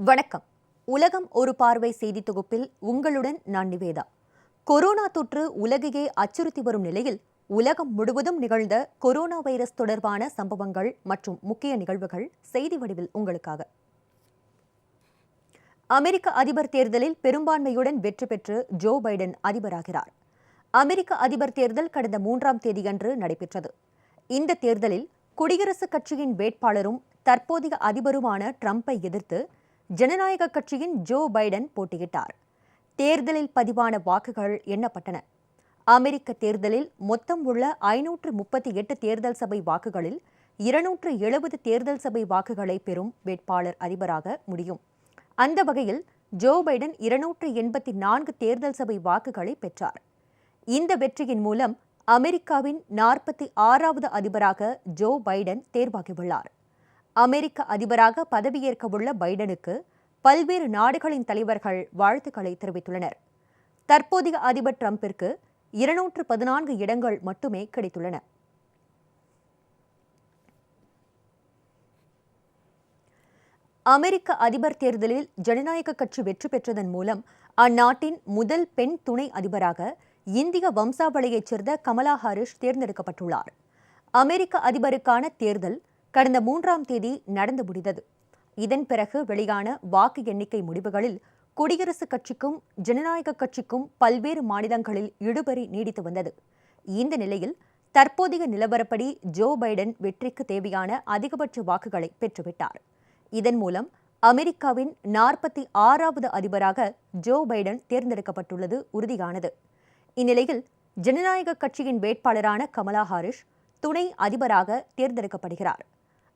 வணக்கம். உலகம் ஒரு பார்வை செய்தி தொகுப்பில் உங்களுடன் நான் நிவேதா. கொரோனா தொற்று உலகையே அச்சுறுத்தி வரும் நிலையில் உலகம் முழுவதும் நிகழ்ந்த கொரோனா வைரஸ் தொடர்பான சம்பவங்கள் மற்றும் முக்கிய நிகழ்வுகள் செய்தி வடிவில் உங்களுக்காக. அமெரிக்க அதிபர் தேர்தலில் பெரும்பான்மையுடன் வெற்றி பெற்று ஜோ பைடன் அதிபராகிறார். அமெரிக்க அதிபர் தேர்தல் கடந்த 3ஆம் தேதியன்று நடைபெற்றது. இந்த தேர்தலில் குடியரசுக் கட்சியின் வேட்பாளரும் தற்போதைய அதிபருமான ட்ரம்பை எதிர்த்து ஜனநாயக கட்சியின் ஜோ பைடன் போட்டியிட்டார். தேர்தலில் பதிவான வாக்குகள் எண்ணப்பட்டன. அமெரிக்க தேர்தலில் மொத்தம் உள்ள 538 தேர்தல் சபை வாக்குகளில் 270 தேர்தல் சபை வாக்குகளை பெறும் வேட்பாளர் அதிபராக முடியும். அந்த வகையில் ஜோ பைடன் 284 தேர்தல் சபை வாக்குகளை பெற்றார். இந்த வெற்றியின் மூலம் அமெரிக்காவின் 46வது அதிபராக ஜோ பைடன் தேர்வாகியுள்ளார். அமெரிக்க அதிபராக பதவியேற்க உள்ள பைடனுக்கு பல்வேறு நாடுகளின் தலைவர்கள் வாழ்த்துக்களை தெரிவித்துள்ளனர். தற்போதைய அதிபர் ட்ரம்பிற்கு 214 இடங்கள் மட்டுமே கிடைத்துள்ளன. அமெரிக்க அதிபர் தேர்தலில் ஜனநாயக கட்சி வெற்றி பெற்றதன் மூலம் அந்நாட்டின் முதல் பெண் துணை அதிபராக இந்திய வம்சாவளியைச் சேர்ந்த கமலா ஹாரிஸ் தேர்ந்தெடுக்கப்பட்டுள்ளார். அமெரிக்க அதிபருக்கான தேர்தல் கடந்த 3ஆம் தேதி நடந்து முடிந்தது. இதன் பிறகு வெளியான வாக்கு எண்ணிக்கை முடிவுகளில் குடியரசுக் கட்சிக்கும் ஜனநாயக கட்சிக்கும் பல்வேறு மாநிலங்களில் இழுபறி நீடித்து வந்தது. இந்த நிலையில் தற்போதைய நிலவரப்படி ஜோ பைடன் வெற்றிக்கு தேவையான அதிகபட்ச வாக்குகளை பெற்றுவிட்டார். இதன் மூலம் அமெரிக்காவின் 46வது அதிபராக ஜோ பைடன் தேர்ந்தெடுக்கப்பட்டுள்ளது உறுதியானது. இந்நிலையில் ஜனநாயக கட்சியின் வேட்பாளரான கமலா ஹாரிஸ் துணை அதிபராக தேர்ந்தெடுக்கப்படுகிறார்.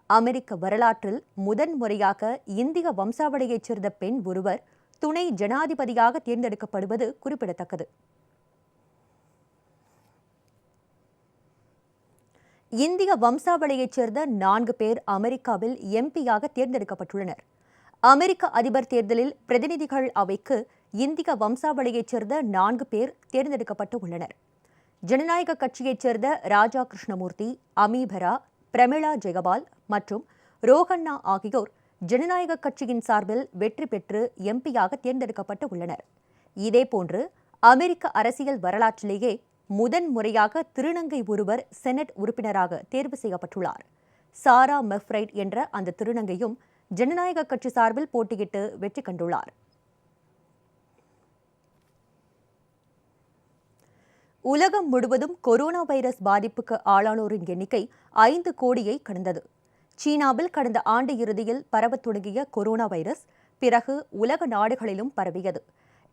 அமெரிக்க வரலாற்றில் முதன்முறையாக இந்திய வம்சாவளியைச் சேர்ந்த பெண் ஒருவர் துணை ஜனாதிபதியாக தேர்ந்தெடுக்கப்படுவது குறிப்பிடத்தக்கது. இந்திய வம்சாவளியைச் சேர்ந்த 4 பேர் அமெரிக்காவில் எம்பியாக தேர்ந்தெடுக்கப்பட்டுள்ளனர். அமெரிக்க அதிபர் தேர்தலில் பிரதிநிதிகள் அவைக்கு இந்திய வம்சாவளியைச் சேர்ந்த 4 பேர் தேர்ந்தெடுக்கப்பட்டு உள்ளனர். ஜனநாயக கட்சியைச் சேர்ந்த ராஜா கிருஷ்ணமூர்த்தி, அமீபரா, பிரமிளா ஜெயபால் மற்றும் ரோஹண்ணா ஆகியோர் ஜனநாயக கட்சியின் சார்பில் வெற்றி பெற்று எம்பியாக தேர்ந்தெடுக்கப்பட்டு உள்ளனர். இதேபோன்று அமெரிக்க அரசியல் வரலாற்றிலேயே முதன்முறையாக திருநங்கை ஒருவர் செனட் உறுப்பினராக தேர்வு செய்யப்பட்டுள்ளார். சாரா மெக்ஃப்ரைட் என்ற அந்த திருநங்கையும் ஜனநாயக கட்சி சார்பில் போட்டியிட்டு வெற்றி கண்டுள்ளார். உலகம் முழுவதும் கொரோனா வைரஸ் பாதிப்புக்கு ஆளானோரின் எண்ணிக்கை 5 கோடியை கடந்தது. சீனாவில் கடந்த ஆண்டு இறுதியில் பரவத் தொடங்கிய கொரோனா வைரஸ் பிறகு உலக நாடுகளிலும் பரவியது.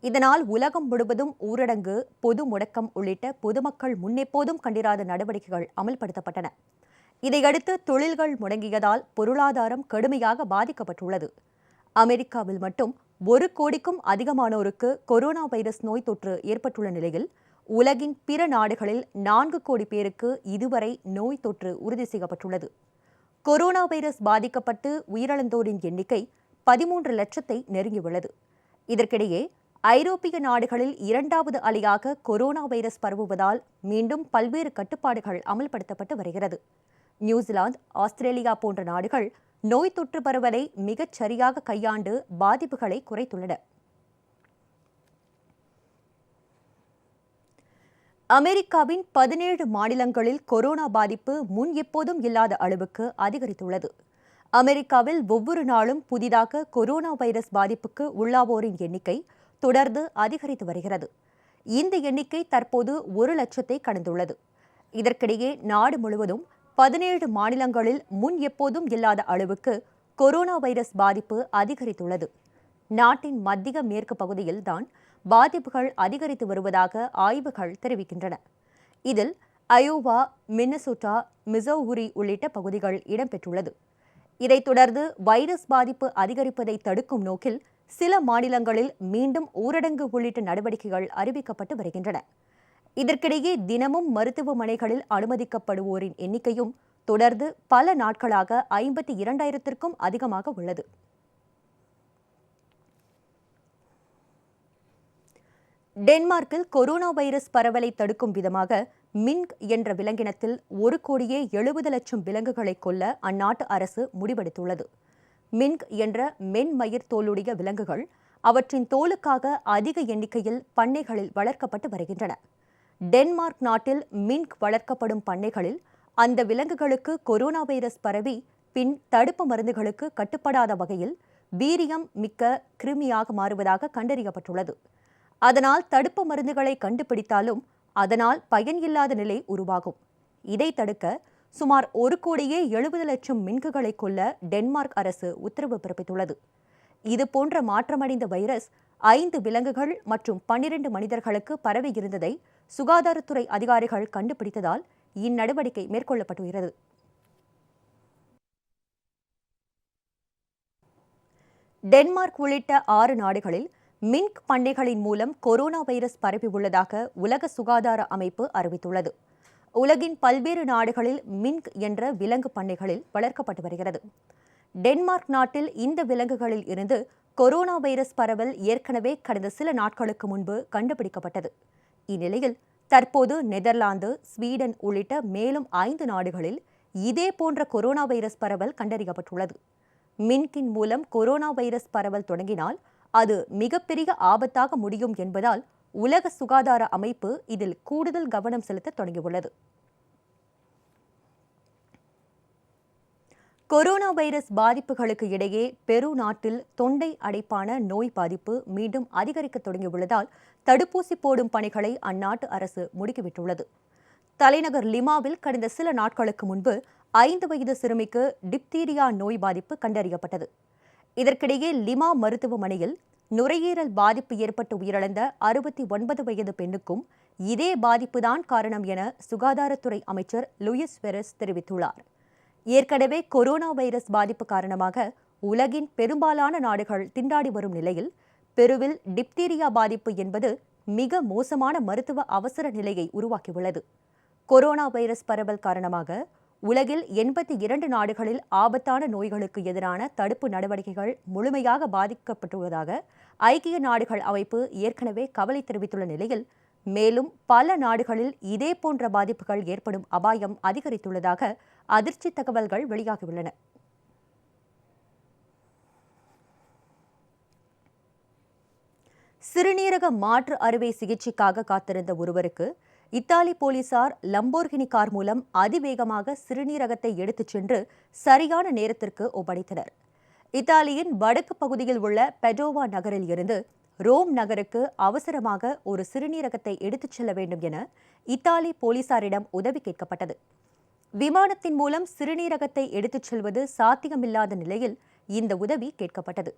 இதனால் உலகம் முழுவதும் ஊரடங்கு, பொது முடக்கம் உள்ளிட்ட பொதுமக்கள் முன்னெப்போதும் கண்டிராத நடவடிக்கைகள் அமல்படுத்தப்பட்டன. இதையடுத்து தொழில்கள் முடங்கியதால் பொருளாதாரம் கடுமையாக பாதிக்கப்பட்டுள்ளது. அமெரிக்காவில் மட்டும் 1 கோடிக்கும் அதிகமானோருக்கு கொரோனா வைரஸ் நோய் தொற்று ஏற்பட்டுள்ள நிலையில் உலகின் பிற நாடுகளில் 4 கோடி பேருக்கு இதுவரை நோய் தொற்று உறுதி செய்யப்பட்டுள்ளது. கொரோனா வைரஸ் பாதிக்கப்பட்டு உயிரிழந்தோரின் எண்ணிக்கை 13 லட்சத்தை நெருங்கியுள்ளது. இதற்கிடையே ஐரோப்பிய நாடுகளில் 2வது அலையாக கொரோனா வைரஸ் பரவுவதால் மீண்டும் பல்வேறு கட்டுப்பாடுகள் அமல்படுத்தப்பட்டு வருகிறது. நியூசிலாந்து, ஆஸ்திரேலியா போன்ற நாடுகள் நோய் தொற்று பரவலை மிகச் சரியாக கையாண்டு பாதிப்புகளை குறைத்துள்ளன. அமெரிக்காவின் 17 மாநிலங்களில் கொரோனா பாதிப்பு முன் எப்போதும் இல்லாத அளவுக்கு அதிகரித்துள்ளது. அமெரிக்காவில் ஒவ்வொரு நாளும் புதிதாக கொரோனா வைரஸ் பாதிப்புக்கு உள்ளாவோரின் எண்ணிக்கை தொடர்ந்து அதிகரித்து வருகிறது. இந்த எண்ணிக்கை தற்போது 1 லட்சத்தை கடந்துள்ளது. இதற்கிடையே நாடு முழுவதும் 17 மாநிலங்களில் முன் எப்போதும் இல்லாத அளவுக்கு கொரோனா வைரஸ் பாதிப்பு அதிகரித்துள்ளது. நாட்டின் மத்திய மேற்கு பகுதியில்தான் பாதிப்புகள் அதிகரித்து வருவதாக ஆய்வுகள் தெரிவிக்கின்றன. இதில் அயோவா, மின்னசோட்டா, மிசௌரி உள்ளிட்ட பகுதிகள் இடம்பெற்றுள்ளது. இதைத் தொடர்ந்து வைரஸ் பாதிப்பு அதிகரிப்பதை தடுக்கும் நோக்கில் சில மாநிலங்களில் மீண்டும் ஊரடங்கு உள்ளிட்ட நடவடிக்கைகள் அறிவிக்கப்பட்டு வருகின்றன. இதற்கிடையே தினமும் மருத்துவமனைகளில் அனுமதிக்கப்படுவோரின் எண்ணிக்கையும் தொடர்ந்து பல நாட்களாக 52,000க்கும் அதிகமாக உள்ளது. டென்மார்க்கில் கொரோனா வைரஸ் பரவலை தடுக்கும் விதமாக மின்க் என்ற விலங்கினத்தில் 1,70,00,000 விலங்குகளை கொல்ல அந்நாட்டு அரசு முடிவெடுத்துள்ளது. மின்க் என்ற மென்மயிர் தோலுடைய விலங்குகள் அவற்றின் தோலுக்காக அதிக எண்ணிக்கையில் பண்ணைகளில் வளர்க்கப்பட்டு வருகின்றன. டென்மார்க் நாட்டில் மின்க் வளர்க்கப்படும் பண்ணைகளில் அந்த விலங்குகளுக்கு கொரோனா வைரஸ் பரவி பின் தடுப்பு மருந்துகளுக்கு கட்டுப்படாத வகையில் வீரியம் மிக்க கிருமியாக மாறுவதாக கண்டறியப்பட்டுள்ளது. அதனால் தடுப்பு மருந்துகளை கண்டுபிடித்தாலும் அதனால் பயன் இல்லாத நிலை உருவாகும். இதை தடுக்க சுமார் 1,70,00,000 மின்குகளை கொல்ல டென்மார்க் அரசு உத்தரவு பிறப்பித்துள்ளது. இதுபோன்ற மாற்றமடைந்த வைரஸ் 5 விலங்குகள் மற்றும் 12 மனிதர்களுக்கு பரவியிருந்ததை சுகாதாரத்துறை அதிகாரிகள் கண்டுபிடித்ததால் இந்நடவடிக்கை மேற்கொள்ளப்பட்டுள்ளது. டென்மார்க் உள்ளிட்ட 6 நாடுகளில் மின்க் பண்ணைகளின் மூலம் கொரோனா வைரஸ் பரவியுள்ளதாக உலக சுகாதார அமைப்பு அறிவித்துள்ளது. உலகின் பல்வேறு நாடுகளில் மின்க் என்ற விலங்கு பண்ணைகளில் வளர்க்கப்பட்டு வருகிறது. டென்மார்க் நாட்டில் இந்த விலங்குகளில் இருந்து கொரோனா வைரஸ் பரவல் ஏற்கனவே கடந்த சில நாட்களுக்கு முன்பு கண்டுபிடிக்கப்பட்டது. இந்நிலையில் தற்போது நெதர்லாந்து, ஸ்வீடன் உள்ளிட்ட மேலும் 5 நாடுகளில் இதேபோன்ற கொரோனா வைரஸ் பரவல் கண்டறியப்பட்டுள்ளது. மின்கின் மூலம் கொரோனா வைரஸ் பரவல் தொடங்கினால் அது மிகப்பெரிய ஆபத்தாக முடியும் என்பதால் உலக சுகாதார அமைப்பு இதில் கூடுதல் கவனம் செலுத்த தொடங்கியுள்ளது. கொரோனா வைரஸ் பாதிப்புகளுக்கு இடையே பெரு நாட்டில் தொண்டை அடைப்பான நோய் பாதிப்பு மீண்டும் அதிகரிக்க தொடங்கியுள்ளதால் தடுப்பூசி போடும் பணிகளை அந்நாட்டு அரசு முடுக்கிவிட்டுள்ளது. தலைநகர் லிமாவில் கடந்த சில நாட்களுக்கு முன்பு 5 வயது சிறுமிக்கு டிப்தீரியா நோய் பாதிப்பு கண்டறியப்பட்டது. இதற்கிடையே லிமா மருத்துவமனையில் நுரையீரல் பாதிப்பு ஏற்பட்டு உயிரிழந்த 69 வயது பெண்ணுக்கும் இதே பாதிப்புதான் காரணம் என சுகாதாரத்துறை அமைச்சர் லூயிஸ் வெரஸ் தெரிவித்துள்ளார். ஏற்கனவே கொரோனா வைரஸ் பாதிப்பு காரணமாக உலகின் பெரும்பாலான நாடுகள் திண்டாடி வரும் நிலையில் பெருவில் டிப்தீரியா பாதிப்பு என்பது மிக மோசமான மருத்துவ அவசர நிலையை உருவாக்கியுள்ளது. கொரோனா வைரஸ் பரவல் காரணமாக உலகில் 82 நாடுகளில் ஆபத்தான நோய்களுக்கு எதிரான தடுப்பு நடவடிக்கைகள் முழுமையாக பாதிக்கப்பட்டுள்ளதாக ஐக்கிய நாடுகள் அமைப்பு ஏற்கனவே கவலை தெரிவித்துள்ள நிலையில் மேலும் பல நாடுகளில் இதேபோன்ற பாதிப்புகள் ஏற்படும் அபாயம் அதிகரித்துள்ளதாக அதிர்ச்சி தகவல்கள் வெளியாகியுள்ளன. சிறுநீரக மாற்று அறுவை சிகிச்சைக்காக காத்திருந்த ஒருவருக்கு இத்தாலி போலீசார் லம்போர்கினி கார் மூலம் அதிவேகமாக சிறுநீரகத்தை எடுத்துச் சென்று சரியான நேரத்திற்கு ஒப்படைத்தனர். இத்தாலியின் வடக்கு பகுதியில் உள்ள பெடோவா நகரில் இருந்து ரோம் நகருக்கு அவசரமாக ஒரு சிறுநீரகத்தை எடுத்துச் செல்ல வேண்டும் என இத்தாலி போலீசாரிடம் உதவி கேட்கப்பட்டது. விமானத்தின் மூலம் சிறுநீரகத்தை எடுத்துச் செல்வது சாத்தியமில்லாத நிலையில் இந்த உதவி கேட்கப்பட்டது.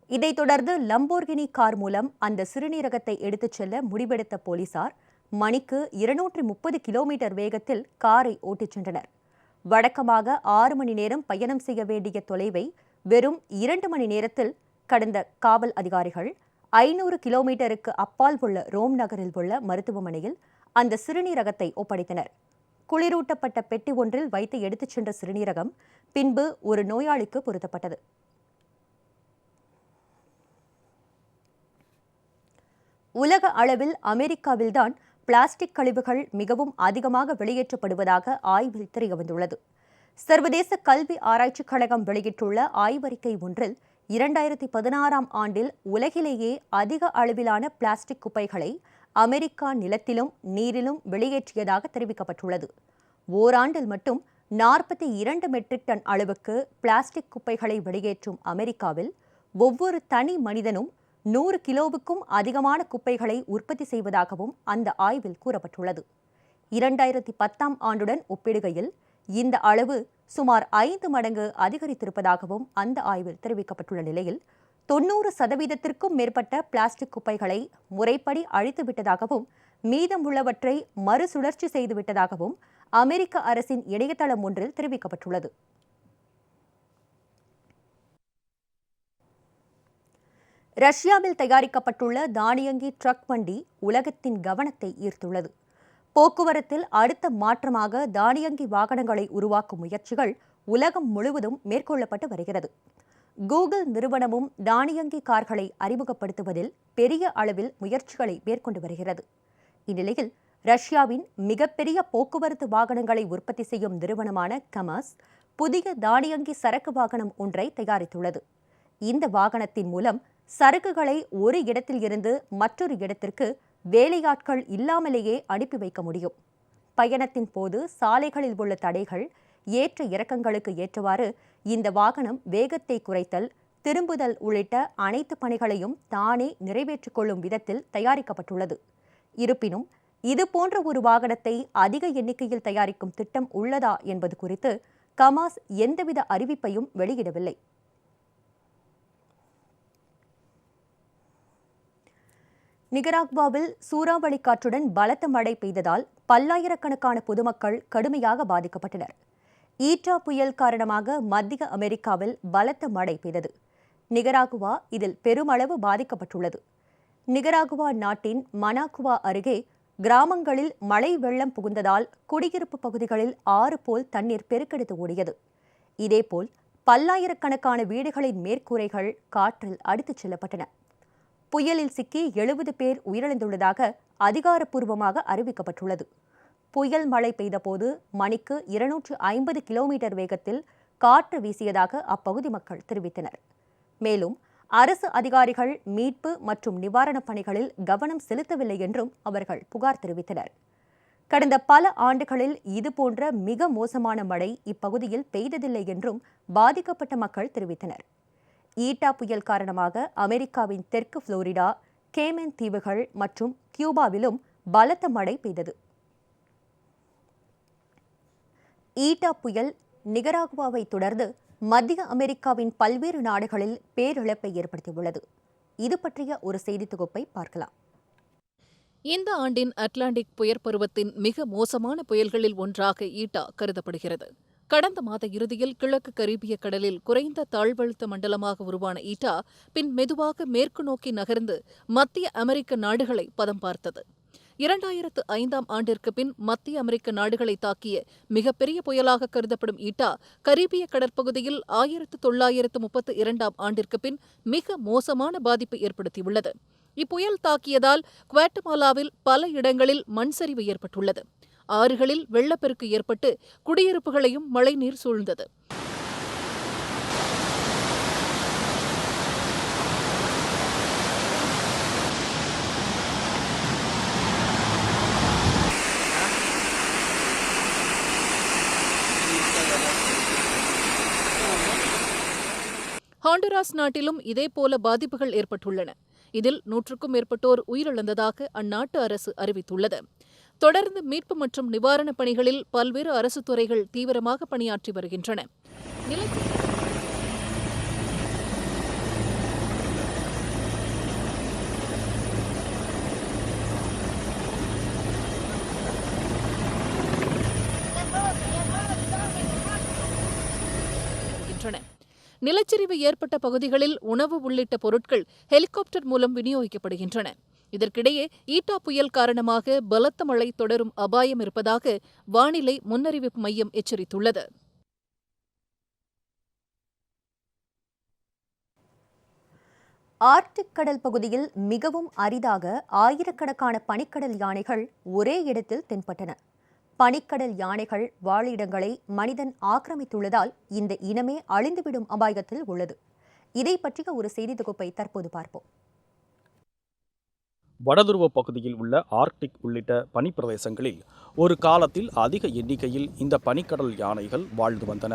இதைத் தொடர்ந்து லம்போர்கினி கார் மூலம் அந்த சிறுநீரகத்தை எடுத்துச் செல்ல முடிவெடுத்த போலீசார் மணிக்கு 230 கிலோமீட்டர் வேகத்தில் காரை ஓட்டிச் சென்றனர். வழக்கமாக 6 மணி நேரம் பயணம் செய்ய வேண்டிய தொலைவை வெறும் 2 மணி நேரத்தில் கடந்த காவல் அதிகாரிகள் 500 கிலோமீட்டருக்கு அப்பால் உள்ள ரோம் நகரில் உள்ள மருத்துவமனையில் அந்த சிறுநீரகத்தை ஒப்படைத்தனர். குளிரூட்டப்பட்ட பெட்டி ஒன்றில் வைத்து எடுத்துச் சென்ற சிறுநீரகம் பின்பு ஒரு நோயாளிக்கு பொருத்தப்பட்டது. உலக அளவில் அமெரிக்காவில்தான் பிளாஸ்டிக் கழிவுகள் மிகவும் அதிகமாக வெளியேற்றப்படுவதாக ஆய்வில் தெரியவந்துள்ளது. சர்வதேச கல்வி ஆராய்ச்சிக் கழகம் வெளியிட்டுள்ள ஆய்வறிக்கை ஒன்றில் 2016ஆம் ஆண்டில் உலகிலேயே அதிக அளவிலான பிளாஸ்டிக் குப்பைகளை அமெரிக்கா நிலத்திலும் நீரிலும் வெளியேற்றியதாக தெரிவிக்கப்பட்டுள்ளது. ஓராண்டில் மட்டும் 42 மெட்ரிக் டன் அளவுக்கு பிளாஸ்டிக் குப்பைகளை வெளியேற்றும் அமெரிக்காவில் ஒவ்வொரு தனி மனிதனும் 100 கிலோவுக்கும் அதிகமான குப்பைகளை உற்பத்தி செய்வதாகவும் அந்த ஆய்வில் கூறப்பட்டுள்ளது. 2010ஆம் ஆண்டுடன் ஒப்பிடுகையில் இந்த அளவு சுமார் 5 மடங்கு அதிகரித்திருப்பதாகவும் அந்த ஆய்வில் தெரிவிக்கப்பட்டுள்ள நிலையில் 90% மேற்பட்ட பிளாஸ்டிக் குப்பைகளை முறைப்படி அழித்துவிட்டதாகவும் மீதமுள்ளவற்றை மறுசுழற்சி செய்துவிட்டதாகவும் அமெரிக்க அரசின் இணையதளம் ஒன்றில் தெரிவிக்கப்பட்டுள்ளது. ரஷ்யாவில் தயாரிக்கப்பட்டுள்ள தானியங்கி ட்ரக் வண்டி உலகத்தின் கவனத்தை ஈர்த்துள்ளது. போக்குவரத்தில் அடுத்த மாற்றமாக தானியங்கி வாகனங்களை உருவாக்கும் முயற்சிகள் உலகம் முழுவதும் மேற்கொள்ளப்பட்டு வருகிறது. கூகுள் நிறுவனமும் தானியங்கி கார்களை அறிமுகப்படுத்துவதில் பெரிய அளவில் முயற்சிகளை மேற்கொண்டு வருகிறது. இந்நிலையில் ரஷ்யாவின் மிகப்பெரிய போக்குவரத்து வாகனங்களை உற்பத்தி செய்யும் நிறுவனமான கமாஸ் புதிய தானியங்கி சரக்கு வாகனம் ஒன்றை தயாரித்துள்ளது. இந்த வாகனத்தின் மூலம் சரக்குகளை ஒரு இடத்தில் இருந்து மற்றொரு இடத்திற்கு வேலையாட்கள் இல்லாமலேயே அனுப்பி வைக்க முடியும். பயணத்தின் போது சாலைகளில் உள்ள தடைகள், ஏற்ற இறக்கங்களுக்கு ஏற்றவாறு இந்த வாகனம் வேகத்தை குறைத்தல், திரும்புதல் உள்ளிட்ட அனைத்து பணிகளையும் தானே நிறைவேற்றிக் கொள்ளும் விதத்தில் தயாரிக்கப்பட்டுள்ளது. இருப்பினும் இதுபோன்ற ஒரு வாகனத்தை அதிக எண்ணிக்கையில் தயாரிக்கும் திட்டம் உள்ளதா என்பது குறித்து கமாஸ் எந்தவித அறிவிப்பையும் வெளியிடவில்லை. நிகராகுவாவில் சூறாவளி காற்றுடன் பலத்த மழை பெய்ததால் பல்லாயிரக்கணக்கான பொதுமக்கள் கடுமையாக பாதிக்கப்பட்டனர். ஈட்டா புயல் காரணமாக மத்திய அமெரிக்காவில் பலத்த மழை பெய்தது. நிகராகுவா இதில் பெருமளவு பாதிக்கப்பட்டுள்ளது. நிகராகுவா நாட்டின் மனாகுவா அருகே கிராமங்களில் மழை வெள்ளம் புகுந்ததால் குடியிருப்பு பகுதிகளில் ஆறு போல் தண்ணீர் பெருக்கெடுத்து ஓடியது. இதேபோல் பல்லாயிரக்கணக்கான வீடுகளின் மேற்கூரைகள் காற்றில் அடித்துச் செல்லப்பட்டன. புயலில் சிக்கி 70 பேர் உயிரிழந்துள்ளதாக அதிகாரப்பூர்வமாக அறிவிக்கப்பட்டுள்ளது. புயல் மழை பெய்தபோது மணிக்கு 250 கிலோமீட்டர் வேகத்தில் காற்று வீசியதாக அப்பகுதி மக்கள் தெரிவித்தனர். மேலும் அரசு அதிகாரிகள் மீட்பு மற்றும் நிவாரணப் பணிகளில் கவனம் செலுத்தவில்லை என்றும் அவர்கள் புகார் தெரிவித்தனர். கடந்த பல ஆண்டுகளில் இதுபோன்ற மிக மோசமான மழை இப்பகுதியில் பெய்ததில்லை என்றும் பாதிக்கப்பட்ட மக்கள் தெரிவித்தனர். ஈட்டா புயல் காரணமாக அமெரிக்காவின் தெற்கு புளோரிடா, கேமன் தீவுகள் மற்றும் கியூபாவிலும் பலத்த மழை பெய்தது. ஈட்டா புயல் நிகராகுவாவை தொடர்ந்து மத்திய அமெரிக்காவின் பல்வேறு நாடுகளில் பேரிழப்பை ஏற்படுத்தியுள்ளது. இது பற்றிய ஒரு செய்தி தொகுப்பை பார்க்கலாம். இந்த ஆண்டின் அட்லாண்டிக் புயற் பருவத்தின் மிக மோசமான புயல்களில் ஒன்றாக ஈட்டா கருதப்படுகிறது. கடந்த மாத இறுதியில் கிழக்கு கரீபிய கடலில் குறைந்த தாழ்வழுத்த மண்டலமாக உருவான ஈட்டா பின் மெதுவாக மேற்கு நோக்கி நகர்ந்து மத்திய அமெரிக்க நாடுகளை பதம் பார்த்தது. 2005ஆம் ஆண்டிற்கு பின் மத்திய அமெரிக்க நாடுகளை தாக்கிய மிகப்பெரிய புயலாக கருதப்படும் ஈட்டா கரீபிய கடற்பகுதியில் 1932ஆம் ஆண்டிற்கு பின் மிக மோசமான பாதிப்பை ஏற்படுத்தியுள்ளது. இப்புயல் தாக்கியதால் குவாட்டமாலாவில் பல இடங்களில் மண் சரிவு ஏற்பட்டுள்ளது. ஆறுகளில் வெள்ளப்பெருக்கு ஏற்பட்டு குடியிருப்புகளையும் மழைநீர் சூழ்ந்தது. ஹாண்டுராஸ் நாட்டிலும் இதேபோல பாதிப்புகள் ஏற்பட்டுள்ளன. இதில் 100க்கும் மேற்பட்டோர் உயிரிழந்ததாக அந்நாட்டு அரசு அறிவித்துள்ளது. தொடர்ந்து மீட்பு மற்றும் நிவாரணப் பணிகளில் பல்வேறு அரசு துறைகள் தீவிரமாக பணியாற்றி வருகின்றன. நிலச்சரிவு ஏற்பட்ட பகுதிகளில் உணவு உள்ளிட்ட பொருட்கள் ஹெலிகாப்டர் மூலம் விநியோகிக்கப்படுகின்றன. இதற்கிடையே ஈட்டா புயல் காரணமாக பலத்த மழை தொடரும் அபாயம் இருப்பதாக வானிலை முன்னறிவிப்பு மையம் எச்சரித்துள்ளது. ஆர்க்டிக் கடல் பகுதியில் மிகவும் அரிதாக ஆயிரக்கணக்கான பனிக்கடல் யானைகள் ஒரே இடத்தில் தென்பட்டன. பனிக்கடல் யானைகள் வாழிடங்களை மனிதன் ஆக்கிரமித்துள்ளதால் இந்த இனமே அழிந்துவிடும் அபாயத்தில் உள்ளது. இதை பற்றிய ஒரு செய்தி தொகுப்பை தற்போது பார்ப்போம். வடதுருவ பகுதியில் உள்ள ஆர்க்டிக் உள்ளிட்ட பனிப்பிரதேசங்களில் ஒரு காலத்தில் அதிக எண்ணிக்கையில் இந்த பனிக்கடல் யானைகள் வாழ்ந்து வந்தன.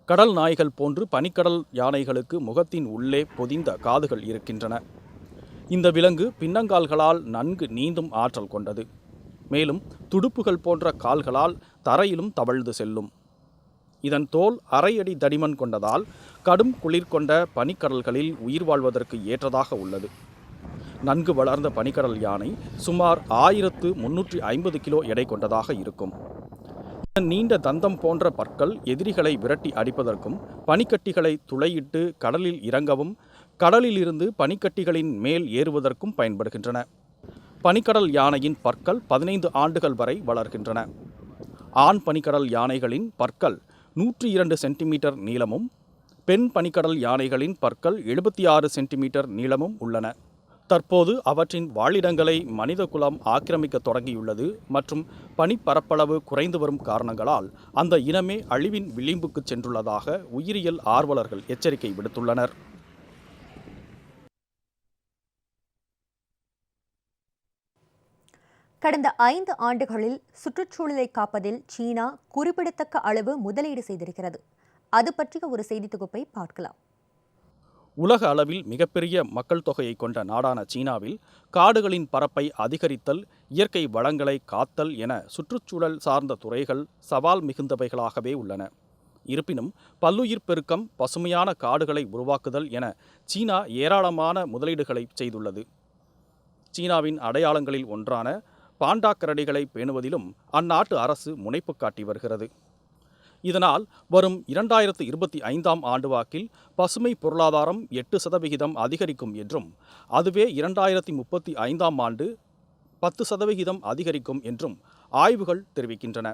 கடல் நாய்கள் போன்று பனிக்கடல் யானைகளுக்கு முகத்தின் உள்ளே பொதிந்த காதுகள் இருக்கின்றன. இந்த விலங்கு பின்னங்கால்களால் நன்கு நீந்தும் ஆற்றல் கொண்டது. மேலும் துடுப்புகள் போன்ற கால்களால் தரையிலும் தவழ்ந்து செல்லும். இதன் தோல் அரை அடி தடிமன் கொண்டதால் கடும் குளிர் கொண்ட பனிக்கடல்களில் உயிர் வாழ்வதற்கு ஏற்றதாக உள்ளது. நன்கு வளர்ந்த பனிக்கடல் யானை சுமார் 1350 கிலோ எடை கொண்டதாக இருக்கும். நீண்ட தந்தம் போன்ற பற்கள் எதிரிகளை விரட்டி அடிப்பதற்கும் பனிக்கட்டிகளை துளையிட்டு கடலில் இறங்கவும் கடலிலிருந்து பனிக்கட்டிகளின் மேல் ஏறுவதற்கும் பயன்படுகின்றன. பனிக்கடல் யானையின் பற்கள் 15 ஆண்டுகள் வரை வளர்கின்றன. ஆண் பனிக்கடல் யானைகளின் பற்கள் 102 சென்டிமீட்டர் நீளமும் பெண் பனிக்கடல் யானைகளின் பற்கள் 76 சென்டிமீட்டர் நீளமும் உள்ளன. தற்போது அவற்றின் வாழிடங்களை மனிதகுலம் ஆக்கிரமிக்க தொடங்கியுள்ளது மற்றும் பனிப்பரப்பளவு குறைந்து வரும் காரணங்களால் அந்த இனமே அழிவின் விளிம்புக்கு சென்றுள்ளதாக உயிரியல் ஆர்வலர்கள் எச்சரிக்கை விடுத்துள்ளனர். கடந்த 5 ஆண்டுகளில் சுற்றுச்சூழலை காப்பதில் சீனா குறிப்பிடத்தக்க அளவு முதலீடு செய்திருக்கிறது. அது பற்றிய ஒரு செய்தி தொகுப்பை பார்க்கலாம். உலக அளவில் மிகப்பெரிய மக்கள் தொகையை கொண்ட நாடான சீனாவில் காடுகளின் பரப்பை அதிகரித்தல், இயற்கை வளங்களை காத்தல் என சுற்றுச்சூழல் சார்ந்த துறைகள் சவால் மிகுந்தவைகளாகவே உள்ளன. இருப்பினும் பல்லுயிர் பெருக்கம், பசுமையான காடுகளை உருவாக்குதல் என சீனா ஏராளமான முதலீடுகளை செய்துள்ளது. சீனாவின் அடையாளங்களில் ஒன்றான பாண்டா கரடிகளை பேணுவதிலும் அந்நாட்டு அரசு முனைப்பு காட்டி வருகிறது. இதனால் வரும் 2025ஆம் ஆண்டு வாக்கில் பசுமை பொருளாதாரம் 8% அதிகரிக்கும் என்றும், அதுவே 2035ஆம் ஆண்டு 10% அதிகரிக்கும் என்றும் ஆய்வுகள் தெரிவிக்கின்றன.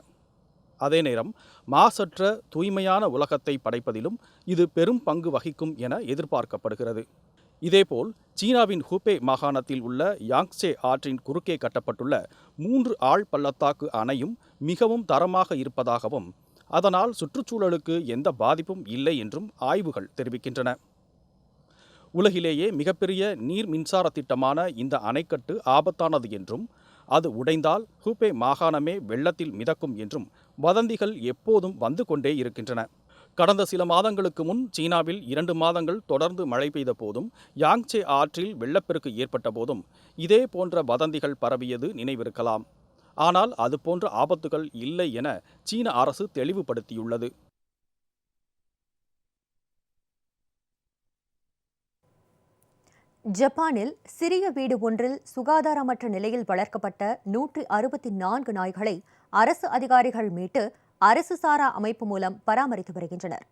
அதே நேரம் மாசற்ற தூய்மையான உலகத்தை படைப்பதிலும் இது பெரும் பங்கு வகிக்கும் என எதிர்பார்க்கப்படுகிறது. இதேபோல் சீனாவின் ஹூபே மாகாணத்தில் உள்ள யாங்சே ஆற்றின் குறுக்கே கட்டப்பட்டுள்ள 3 ஆழ் பள்ளத்தாக்கு அணையும் மிகவும் தரமாக இருப்பதாகவும், அதனால் சுற்றுச்சூழலுக்கு எந்த பாதிப்பும் இல்லை என்றும் ஆய்வுகள் தெரிவிக்கின்றன. உலகிலேயே மிகப்பெரிய நீர் மின்சார திட்டமான இந்த அணைக்கட்டு ஆபத்தானது என்றும், அது உடைந்தால் ஹூபே மாகாணமே வெள்ளத்தில் மிதக்கும் என்றும் வதந்திகள் எப்போதும் வந்து கொண்டே இருக்கின்றன. கடந்த சில மாதங்களுக்கு முன் சீனாவில் 2 மாதங்கள் தொடர்ந்து மழை பெய்த போதும், யாங்சே ஆற்றில் வெள்ளப்பெருக்கு ஏற்பட்ட போதும் இதே போன்ற வதந்திகள் பரவியது நினைவிருக்கலாம். ஆனால் அது போன்ற ஆபத்துகள் இல்லை என சீன அரசு தெளிவுபடுத்தியுள்ளது. ஜப்பானில் சிறிய வீடு ஒன்றில் சுகாதாரமற்ற நிலையில் வளர்க்கப்பட்ட 164 நாய்களை அரசு அதிகாரிகள் மீட்டு அரசு சாரா அமைப்பு மூலம் பராமரித்து வருகின்றனர்.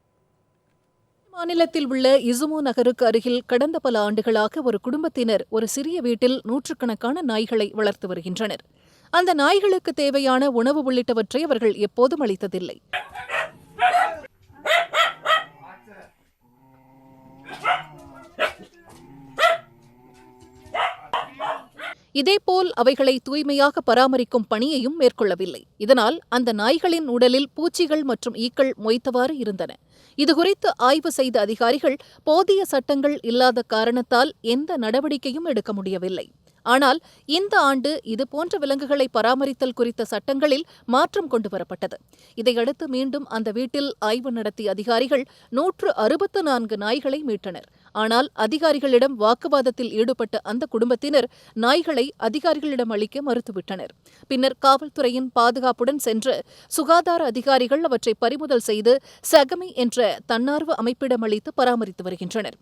மாநிலத்தில் உள்ள இசுமோ நகருக்கு அருகில் கடந்த பல ஆண்டுகளாக ஒரு குடும்பத்தினர் ஒரு சிறிய வீட்டில் நூற்றுக்கணக்கான நாய்களை வளர்த்து வருகின்றனர். அந்த நாய்களுக்கு தேவையான உணவு உள்ளிட்டவற்றை அவர்கள் எப்போதும் அளித்ததில்லை. இதேபோல் அவைகளை தூய்மையாக பராமரிக்கும் பணியையும் மேற்கொள்ளவில்லை. இதனால் அந்த நாய்களின் உடலில் பூச்சிகள் மற்றும் ஈக்கள் மொய்த்தவாறு இருந்தன. இதுகுறித்து ஆய்வு செய்த அதிகாரிகள் போதிய சட்டங்கள் இல்லாத காரணத்தால் எந்த நடவடிக்கையும் எடுக்க முடியவில்லை. ஆனால் இந்த ஆண்டு இதுபோன்ற விலங்குகளை பராமரித்தல் குறித்த சட்டங்களில் மாற்றம் கொண்டுவரப்பட்டது. இதையடுத்து மீண்டும் அந்த வீட்டில் ஆய்வு நடத்திய அதிகாரிகள் 164 நாய்களை மீட்டனர். ஆனால் அதிகாரிகளிடம் வாக்குவாதத்தில் ஈடுபட்ட அந்த குடும்பத்தினர் நாய்களை அதிகாரிகளிடம் அளிக்க மறுத்துவிட்டனர். பின்னர் காவல்துறையின் பாதுகாப்புடன் சென்று சுகாதார அதிகாரிகள் அவற்றை பறிமுதல் செய்து சகமி என்ற தன்னார்வ அமைப்பிடம் அளித்து பராமரித்து வருகின்றனர்.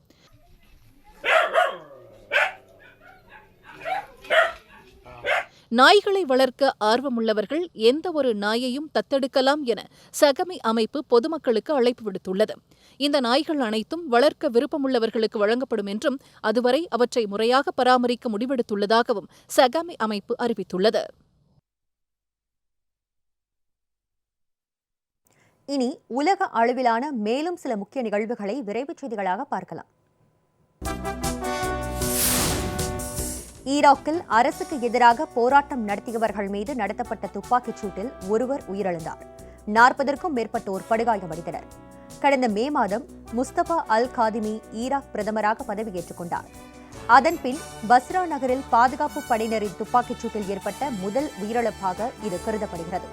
நாய்களை வளர்க்க ஆர்வமுள்ளவர்கள் எந்த ஒரு நாயையும் தத்தெடுக்கலாம் என சகமி அமைப்பு பொதுமக்களுக்கு அழைப்பு விடுத்துள்ளது. இந்த நாய்கள் அனைத்தும் வளர்க்க விருப்பமுள்ளவர்களுக்கு வழங்கப்படும் என்றும், அதுவரை அவற்றை முறையாக பராமரிக்க முடிவெடுத்துள்ளதாகவும் சகமி அமைப்பு அறிவித்துள்ளது. இனி உலக அளவிலான மேலும் சில முக்கிய நிகழ்வுகளை விரைவுச் செய்திகளாக பார்க்கலாம். ஈராக்கில் அரசுக்கு எதிராக போராட்டம் நடத்தியவர்கள் மீது நடத்தப்பட்ட துப்பாக்கிச் சூட்டில் ஒருவர் உயிரிழந்தார். 40க்கும் மேற்பட்டோர் படுகாயமடைந்தனர். கடந்த மே மாதம் முஸ்தபா அல் காதிமி ஈராக் பிரதமராக பதவியேற்றுக் கொண்டார். அதன்பின் பஸ்ரா நகரில் பாதுகாப்பு படையினரின் துப்பாக்கிச் சூட்டில் ஏற்பட்ட முதல் உயிரிழப்பாக இது கருதப்படுகிறது.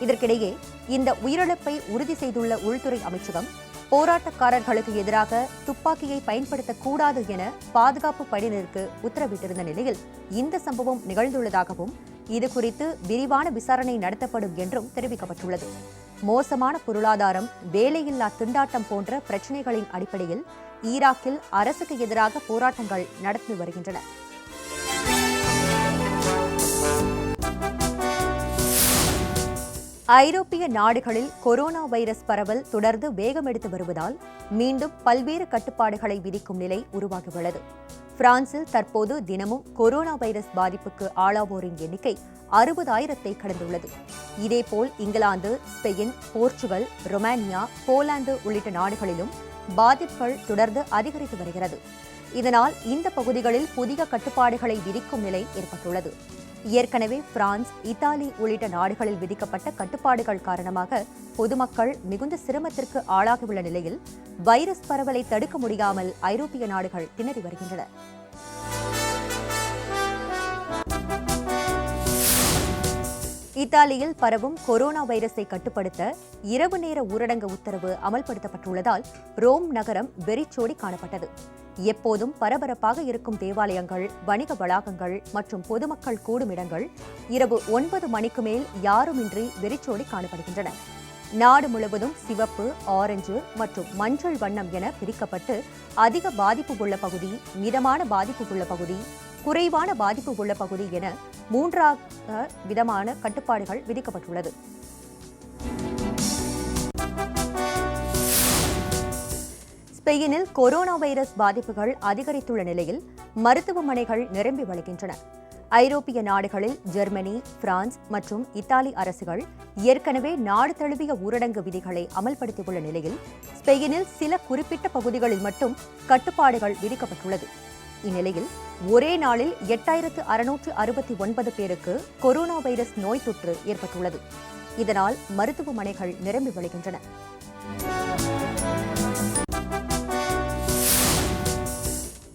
இதற்கிடையே இந்த உயிரிழப்பை உறுதி செய்துள்ள உள்துறை அமைச்சகம், போராட்டக்காரர்களுக்கு எதிராக துப்பாக்கியை பயன்படுத்தக்கூடாது என பாதுகாப்பு படையினருக்கு உத்தரவிட்டிருந்த நிலையில் இந்த சம்பவம் நிகழ்ந்துள்ளதாகவும், இதுகுறித்து விரிவான விசாரணை நடத்தப்படும் என்றும் தெரிவிக்கப்பட்டுள்ளது. மோசமான பொருளாதாரம், வேலையில்லா திண்டாட்டம் போன்ற பிரச்சினைகளின் அடிப்படையில் ஈராக்கில் அரசுக்கு எதிராக போராட்டங்கள் நடத்தி வருகின்றன. ஐரோப்பிய நாடுகளில் கொரோனா வைரஸ் பரவல் தொடர்ந்து வேகமெடுத்து வருவதால் மீண்டும் பல்வேறு கட்டுப்பாடுகளை விதிக்கும் நிலை உருவாகியுள்ளது. பிரான்சில் தற்போது தினமும் கொரோனா வைரஸ் பாதிப்புக்கு ஆளாவோரின் எண்ணிக்கை 60,000-ஐ கடந்துள்ளது. இதேபோல் England, Spain, Portugal, Romania, Poland உள்ளிட்ட நாடுகளிலும் பாதிப்புகள் தொடர்ந்து அதிகரித்து வருகிறது. இதனால் இந்த பகுதிகளில் புதிய கட்டுப்பாடுகளை விதிக்கும் நிலை ஏற்பட்டுள்ளது. ஏற்கனவே பிரான்ஸ், இத்தாலி உள்ளிட்ட நாடுகளில் விதிக்கப்பட்ட கட்டுப்பாடுகள் காரணமாக பொதுமக்கள் மிகுந்த சிரமத்திற்கு ஆளாகியுள்ள நிலையில் வைரஸ் பரவலை தடுக்க முடியாமல் ஐரோப்பிய நாடுகள் திணறி வருகின்றன. இத்தாலியில் பரவும் கொரோனா வைரஸை கட்டுப்படுத்த இரவு நேர ஊரடங்கு உத்தரவு அமல்படுத்தப்பட்டுள்ளதால் ரோம் நகரம் வெறிச்சோடி காணப்பட்டது. எப்போதும் பரபரப்பாக இருக்கும் தேவாலயங்கள், வணிக வளாகங்கள் மற்றும் பொதுமக்கள் கூடும் இடங்கள் இரவு 9 மணிக்கு மேல் யாருமின்றி வெறிச்சோடி காணப்படுகின்றன. நாடு முழுவதும் சிவப்பு, ஆரஞ்சு மற்றும் மஞ்சள் வண்ணம் என பிரிக்கப்பட்டு அதிக பாதிப்பு உள்ள பகுதி, மிதமான பாதிப்பு உள்ள பகுதி, குறைவான பாதிப்பு உள்ள பகுதி என 3 விதமான கட்டுப்பாடுகள் விதிக்கப்பட்டுள்ளது. ஸ்பெயினில் கொரோனா வைரஸ் பாதிப்புகள் அதிகரித்துள்ள நிலையில் மருத்துவமனைகள் நிரம்பி வழிகின்றன. ஐரோப்பிய நாடுகளில் ஜெர்மனி, பிரான்ஸ் மற்றும் இத்தாலி அரசுகள் ஏற்கனவே நாடு தழுவிய ஊரடங்கு விதிகளை அமல்படுத்தியுள்ள நிலையில் ஸ்பெயினில் சில குறிப்பிட்ட பகுதிகளில் மட்டும் கட்டுப்பாடுகள் விதிக்கப்பட்டுள்ளது. இந்நிலையில் ஒரே நாளில் 8669 பேருக்கு கொரோனா வைரஸ் நோய் தொற்று ஏற்பட்டுள்ளது. இதனால் மருத்துவமனைகள் நிரம்பி வழிகின்றன.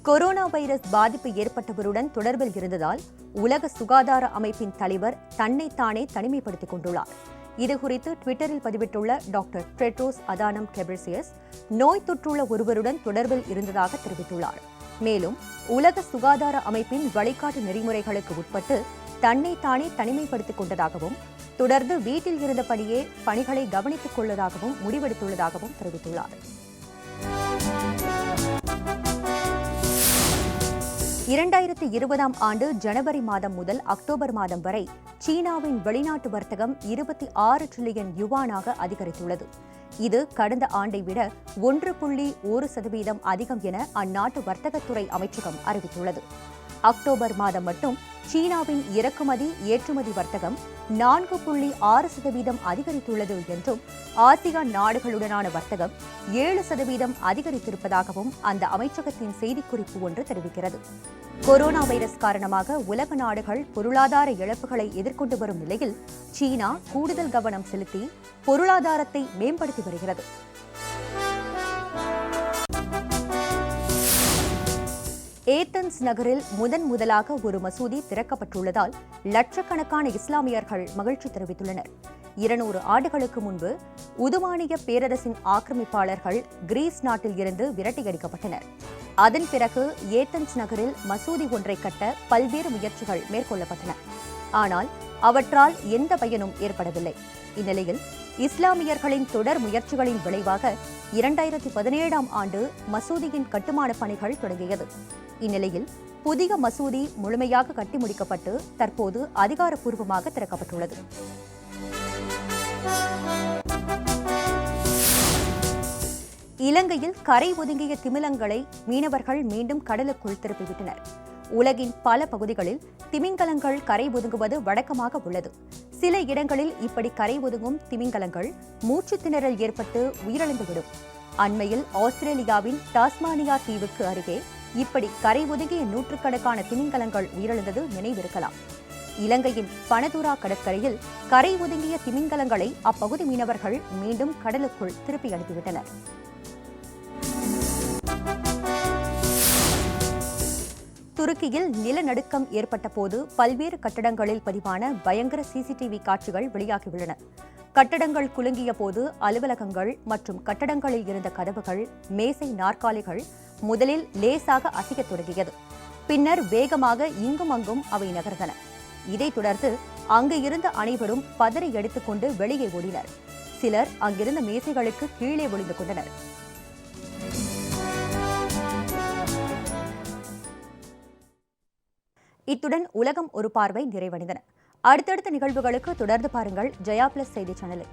கொரோனா வைரஸ் பாதிப்பு ஏற்பட்டவருடன் தொடர்பில் இருந்ததால் உலக சுகாதார அமைப்பின் தலைவர் தன்னைத்தானே தனிமைப்படுத்திக் கொண்டுள்ளார். இதுகுறித்து ட்விட்டரில் பதிவிட்டுள்ள டாக்டர் டெட்ரோஸ் அதானம் கெப்ரெசியஸ் நோய் தொற்றுள்ள ஒருவருடன் தொடர்பில் இருந்ததாக தெரிவித்துள்ளார். மேலும் உலக சுகாதார அமைப்பின் வழிகாட்டு நெறிமுறைகளுக்கு உட்பட்டு தன்னைத்தானே தனிமைப்படுத்திக் கொண்டதாகவும் தொடர்ந்து வீட்டில் இருந்தபடியே பணிகளை கவனித்துக் கொள்வதாகவும் முடிவெடுத்துள்ளதாகவும் தெரிவித்துள்ளார். 2020ஆம் ஆண்டு ஜனவரி மாதம் முதல் அக்டோபர் மாதம் வரை சீனாவின் வெளிநாட்டு வர்த்தகம் 26 டிரில்லியன் யுவானாக அதிகரித்துள்ளது. இது கடந்த ஆண்டை விட 1.1% அதிகம் என அந்நாட்டு வர்த்தகத்துறை அமைச்சகம் அறிவித்துள்ளது. அக்டோபர் மாதம் மட்டும் சீனாவின் இறக்குமதி ஏற்றுமதி வர்த்தகம் 4.6% அதிகரித்துள்ளது என்றும் ஆசியான் நாடுகளுடனான வர்த்தகம் 7% அதிகரித்திருப்பதாகவும் அந்த அமைச்சகத்தின் செய்திக்குறிப்பு ஒன்று தெரிவிக்கிறது. கொரோனா வைரஸ் காரணமாக உலக நாடுகள் பொருளாதார இழப்புகளை எதிர்கொண்டு வரும் நிலையில் சீனா கூடுதல் கவனம் செலுத்தி பொருளாதாரத்தை மேம்படுத்தி வருகிறது. ஏத்தன்ஸ் நகரில் முதலாக ஒரு மசூதி திறக்கப்பட்டுள்ளதால் லட்சக்கணக்கான இஸ்லாமியர்கள் மகிழ்ச்சி தெரிவித்துள்ளனர். 200 ஆண்டுகளுக்கு முன்பு உதுமானிய பேரரசின் ஆக்கிரமிப்பாளர்கள் கிரீஸ் நாட்டில் இருந்து விரட்டியடிக்கப்பட்டனர். அதன் பிறகு ஏத்தன்ஸ் நகரில் மசூதி ஒன்றை கட்ட பல்வேறு முயற்சிகள் மேற்கொள்ளப்பட்டன. ஆனால் அவற்றால் எந்த பயனும் ஏற்படவில்லை. இந்நிலையில் இஸ்லாமியர்களின் தொடர் முயற்சிகளின் விளைவாக 2017ஆம் ஆண்டு மசூதியின் கட்டுமான பணிகள் தொடங்கியது. இந்நிலையில் புதிய மசூதி முழுமையாக கட்டி முடிக்கப்பட்டு தற்போது அதிகாரப்பூர்வமாக திறக்கப்பட்டுள்ளது. இலங்கையில் கரை ஒதுங்கிய திமிங்கலங்களை மீனவர்கள் மீண்டும் கடலுக்குள் திருப்பிவிட்டனர். உலகின் பல பகுதிகளில் திமிங்கலங்கள் கரை ஒதுங்குவது வழக்கமாக உள்ளது. சில இடங்களில் இப்படி கரை ஒதுங்கும் திமிங்கலங்கள் மூச்சு திணறல் ஏற்பட்டு உயிரிழந்துவிடும். அண்மையில் ஆஸ்திரேலியாவின் டாஸ்மானியா தீவுக்கு அருகே இப்படி கரை ஒதுங்கிய நூற்றுக்கணக்கான திமிங்கலங்கள் உயிரிழந்தது நினைவிருக்கலாம். இலங்கையின் பனதுரா கடற்கரையில் கரை ஒதுங்கிய திமிங்கலங்களை அப்பகுதி மீனவர்கள் மீண்டும் கடலுக்குள் திருப்பி அனுப்பிவிட்டனர். துருக்கியில் நிலநடுக்கம் ஏற்பட்ட போது பல்வேறு கட்டடங்களில் பதிவான பயங்கர சிசிடிவி காட்சிகள் வெளியாகியுள்ளன. கட்டடங்கள் குலுங்கிய போது அலுவலகங்கள் மற்றும் கட்டடங்களில் இருந்த கதவுகள், மேசை, நாற்காலிகள் முதலில் லேசாக அசையத் தொடங்கியது. பின்னர் வேகமாக இங்கும் அங்கும் அவை நகர்ந்தன. இதைத் தொடர்ந்து அங்கு இருந்த அனைவரும் பதறி எடுத்துக்கொண்டு வெளியே ஓடினர். சிலர் அங்கிருந்த மேசைகளுக்கு கீழே ஒளிந்து கொண்டனர். இத்துடன் உலகம் ஒரு பார்வை நிறைவடைந்தன. அடுத்தடுத்த நிகழ்வுகளுக்கு தொடர்ந்து பாருங்கள் ஜெயா பிளஸ் செய்தி சேனலை.